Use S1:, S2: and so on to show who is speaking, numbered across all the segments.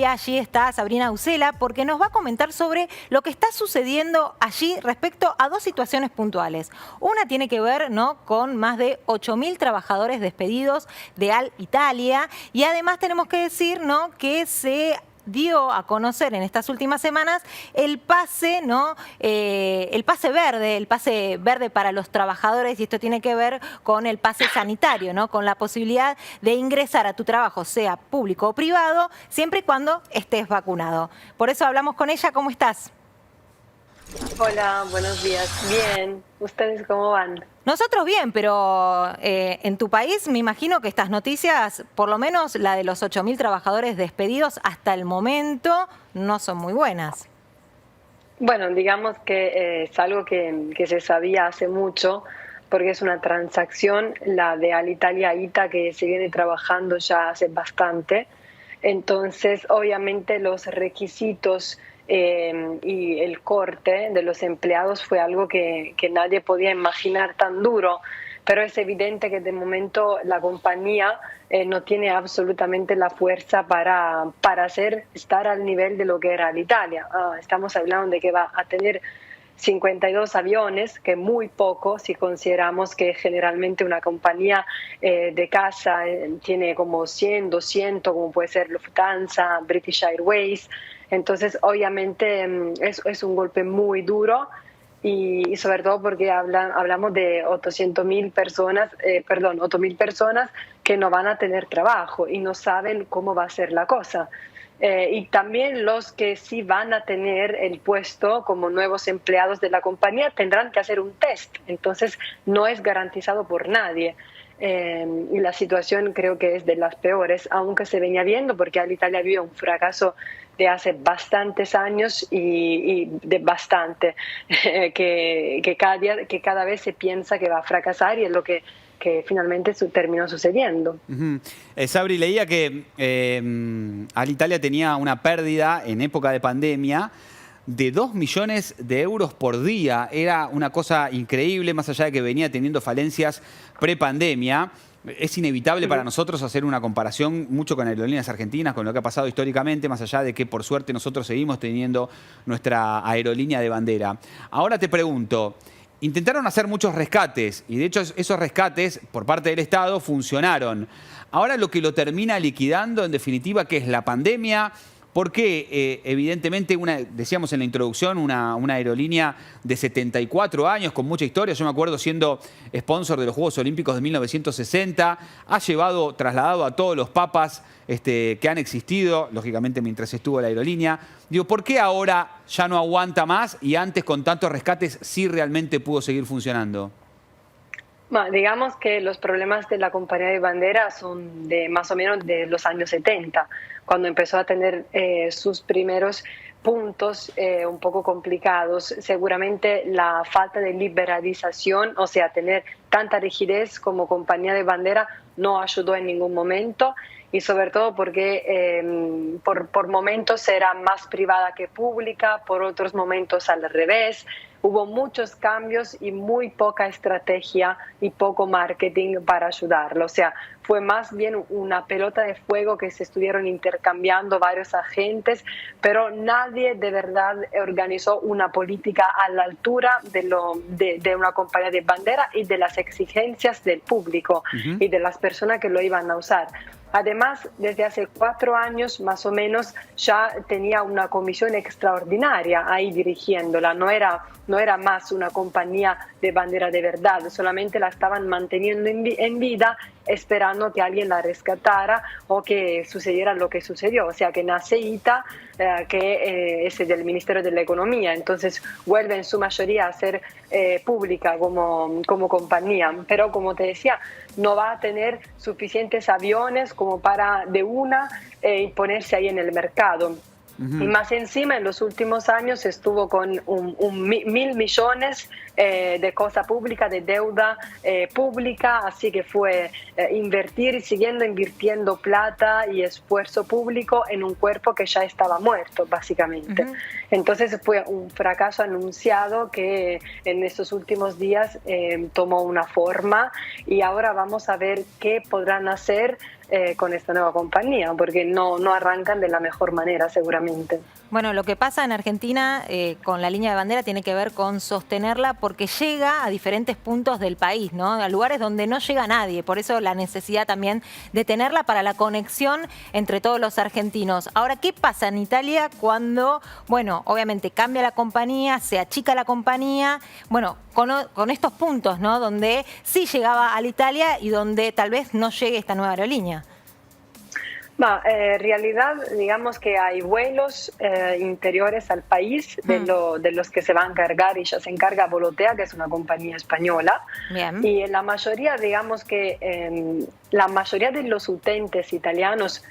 S1: Allí está Sabrina Ucela porque nos va a comentar sobre lo que está sucediendo allí respecto a dos situaciones puntuales. Una tiene que ver, ¿no?, con más de 8.000 trabajadores despedidos de Alitalia y además tenemos que decir, ¿no?, que se dio a conocer en estas últimas semanas el pase, ¿no? El pase verde para los trabajadores, y esto tiene que ver con el pase sanitario, ¿no? Con la posibilidad de ingresar a tu trabajo, sea público o privado, siempre y cuando estés vacunado. Por eso hablamos con ella. ¿Cómo estás?
S2: Hola, buenos días. Bien. ¿Ustedes cómo van?
S1: Nosotros bien, pero en tu país me imagino que estas noticias, por lo menos la de los 8.000 trabajadores despedidos hasta el momento, no son muy buenas.
S2: Bueno, digamos que es algo que se sabía hace mucho, porque es una transacción, la de Alitalia-ITA, que se viene trabajando ya hace bastante. Entonces, obviamente, los requisitos y el corte de los empleados fue algo que nadie podía imaginar tan duro, pero es evidente que de momento la compañía no tiene absolutamente la fuerza para estar al nivel de lo que era Alitalia. Estamos hablando de que va a tener 52 aviones, que es muy poco si consideramos que generalmente una compañía de casa tiene como 100, 200, como puede ser Lufthansa, British Airways. Entonces, obviamente, es un golpe muy duro y sobre todo porque hablamos de 8.000 personas, 8.000 personas que no van a tener trabajo y no saben cómo va a ser la cosa. Y también los que sí van a tener el puesto como nuevos empleados de la compañía tendrán que hacer un test, entonces no es garantizado por nadie. Y la situación creo que es de las peores, aunque se venía viendo, porque Alitalia vivió un fracaso de hace bastantes años y de bastante, que cada vez se piensa que va a fracasar y es lo que finalmente terminó sucediendo.
S3: Sabri, leía que Alitalia tenía una pérdida en época de pandemia de 2 millones de euros por día. Era una cosa increíble, más allá de que venía teniendo falencias prepandemia. Es inevitable para nosotros hacer una comparación mucho con aerolíneas argentinas, con lo que ha pasado históricamente, más allá de que por suerte nosotros seguimos teniendo nuestra aerolínea de bandera. Ahora te pregunto, intentaron hacer muchos rescates y de hecho esos rescates por parte del Estado funcionaron. Ahora lo que lo termina liquidando en definitiva, ¿qué es la pandemia? Porque evidentemente, decíamos en la introducción, una aerolínea de 74 años con mucha historia. Yo me acuerdo siendo sponsor de los Juegos Olímpicos de 1960. Ha trasladado a todos los papas que han existido, lógicamente mientras estuvo la aerolínea. Digo, ¿por qué ahora ya no aguanta más y antes con tantos rescates sí realmente pudo seguir funcionando?
S2: Bueno, digamos que los problemas de la compañía de bandera son de más o menos de los años 70, cuando empezó a tener sus primeros puntos un poco complicados. Seguramente la falta de liberalización, o sea, tener tanta rigidez como compañía de bandera, no ayudó en ningún momento. Y sobre todo porque por momentos era más privada que pública, por otros momentos al revés. Hubo muchos cambios y muy poca estrategia y poco marketing para ayudarlo. O sea, fue más bien una pelota de fuego que se estuvieron intercambiando varios agentes, pero nadie de verdad organizó una política a la altura de una compañía de bandera y de las exigencias del público y de las personas que lo iban a usar. Además, desde hace 4 años más o menos ya tenía una comisión extraordinaria ahí dirigiéndola. No era más una compañía de bandera de verdad, solamente la estaban manteniendo en vida, esperando que alguien la rescatara o que sucediera lo que sucedió. O sea, que nace ITA, que es del Ministerio de la Economía, entonces vuelve en su mayoría a ser pública como compañía. Pero como te decía, no va a tener suficientes aviones como para de una ponerse ahí en el mercado. Y más encima, en los últimos años estuvo con 1.000 millones de cosa pública, de deuda pública, así que fue invertir y siguiendo invirtiendo plata y esfuerzo público en un cuerpo que ya estaba muerto, básicamente. Entonces fue un fracaso anunciado que en estos últimos días tomó una forma y ahora vamos a ver qué podrán hacer con esta nueva compañía, porque no arrancan de la mejor manera seguramente.
S1: Bueno, lo que pasa en Argentina con la línea de bandera tiene que ver con sostenerla porque llega a diferentes puntos del país, ¿no? A lugares donde no llega nadie. Por eso la necesidad también de tenerla para la conexión entre todos los argentinos. Ahora, ¿qué pasa en Italia cuando, bueno, obviamente cambia la compañía, se achica la compañía? Bueno, con estos puntos, ¿no? Donde sí llegaba a Italia y donde tal vez no llegue esta nueva aerolínea.
S2: En realidad, digamos que hay vuelos interiores al país de los que se va a encargar y ya se encarga Volotea, que es una compañía española.
S1: Bien.
S2: Y en la mayoría, digamos que la mayoría de los utentes italianos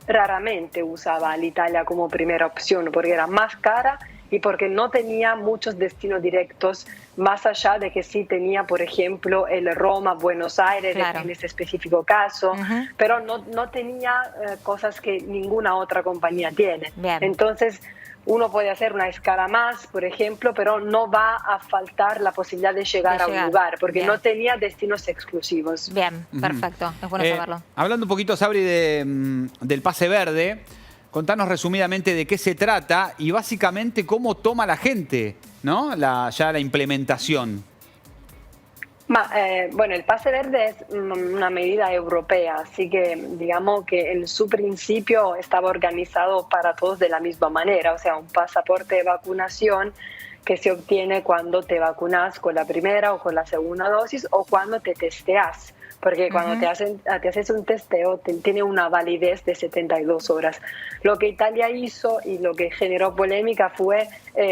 S2: raramente usaba Alitalia como primera opción porque era más cara y porque no tenía muchos destinos directos, más allá de que sí tenía, por ejemplo, el Roma-Buenos Aires, claro, en este específico caso, pero no tenía cosas que ninguna otra compañía tiene.
S1: Bien.
S2: Entonces, uno puede hacer una escala más, por ejemplo, pero no va a faltar la posibilidad de llegar a un lugar, porque no tenía destinos exclusivos.
S1: Bien, perfecto, es bueno saberlo.
S3: Hablando un poquito, Sabri, del pase verde, contanos resumidamente de qué se trata y básicamente cómo toma la gente, ¿no? Ya la implementación.
S2: Bueno, el pase verde es una medida europea, así que digamos que en su principio estaba organizado para todos de la misma manera, o sea, un pasaporte de vacunación que se obtiene cuando te vacunas con la primera o con la segunda dosis o cuando te testeas. Porque cuando te haces un testeo tiene una validez de 72 horas. Lo que Italia hizo y lo que generó polémica fue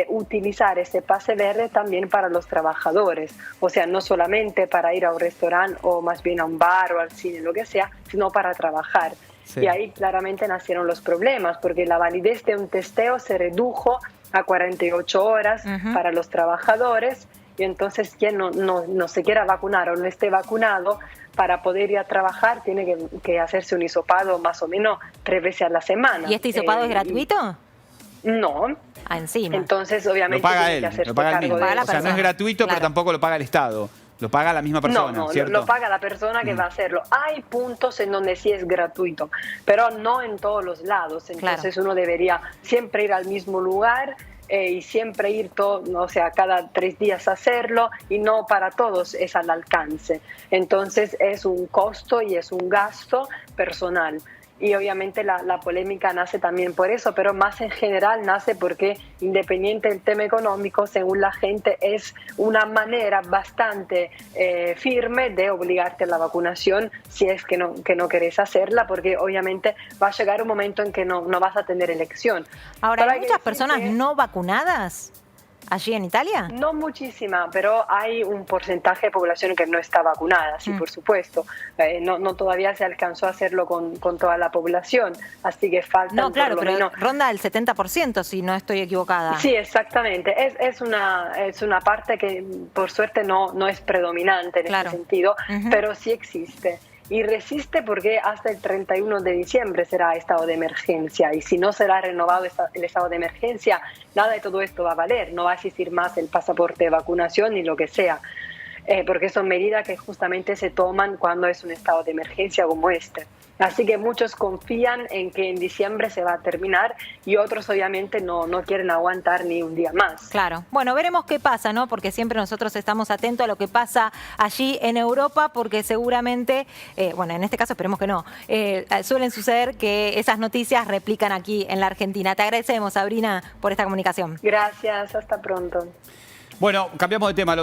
S2: utilizar ese pase verde también para los trabajadores. O sea, no solamente para ir a un restaurante o más bien a un bar o al cine, lo que sea, sino para trabajar. Sí. Y ahí claramente nacieron los problemas, porque la validez de un testeo se redujo a 48 horas para los trabajadores. Y entonces quien no se quiera vacunar o no esté vacunado, para poder ir a trabajar tiene que hacerse un hisopado más o menos 3 veces a la semana.
S1: ¿Y este hisopado es gratuito?
S2: No.
S1: Encima.
S2: Entonces, obviamente,
S3: lo paga
S2: tiene
S3: él,
S2: que hacerse
S3: lo paga el mismo.
S2: cargo de
S3: O sea, no es gratuito, claro, pero tampoco lo paga el Estado. Lo paga la misma persona,
S2: no,
S3: ¿cierto?
S2: Lo paga la persona que va a hacerlo. Hay puntos en donde sí es gratuito, pero no en todos los lados. Entonces uno debería siempre ir al mismo lugar y siempre ir o sea, cada 3 días hacerlo, y no para todos es al alcance. Entonces es un costo y es un gasto personal. Y obviamente la polémica nace también por eso, pero más en general nace porque, independiente del tema económico, según la gente es una manera bastante firme de obligarte a la vacunación si es que no querés hacerla, porque obviamente va a llegar un momento en que no vas a tener elección.
S1: Ahora, ¿hay muchas personas no vacunadas allí en Italia?
S2: No muchísima, pero hay un porcentaje de población que no está vacunada, sí, por supuesto. No todavía se alcanzó a hacerlo con toda la población, así que falta.
S1: No, claro, pero ronda el 70%, si no estoy equivocada.
S2: Sí, exactamente. Es una parte que por suerte no es predominante en ese sentido, pero sí existe. Y resiste porque hasta el 31 de diciembre será estado de emergencia, y si no será renovado el estado de emergencia, nada de todo esto va a valer, no va a existir más el pasaporte de vacunación ni lo que sea, porque son medidas que justamente se toman cuando es un estado de emergencia como este. Así que muchos confían en que en diciembre se va a terminar y otros obviamente no quieren aguantar ni un día más.
S1: Claro. Bueno, veremos qué pasa, ¿no? Porque siempre nosotros estamos atentos a lo que pasa allí en Europa, porque seguramente, bueno, en este caso esperemos que no, suelen suceder que esas noticias replican aquí en la Argentina. Te agradecemos, Sabrina, por esta comunicación.
S2: Gracias, hasta pronto.
S3: Bueno, cambiamos de tema.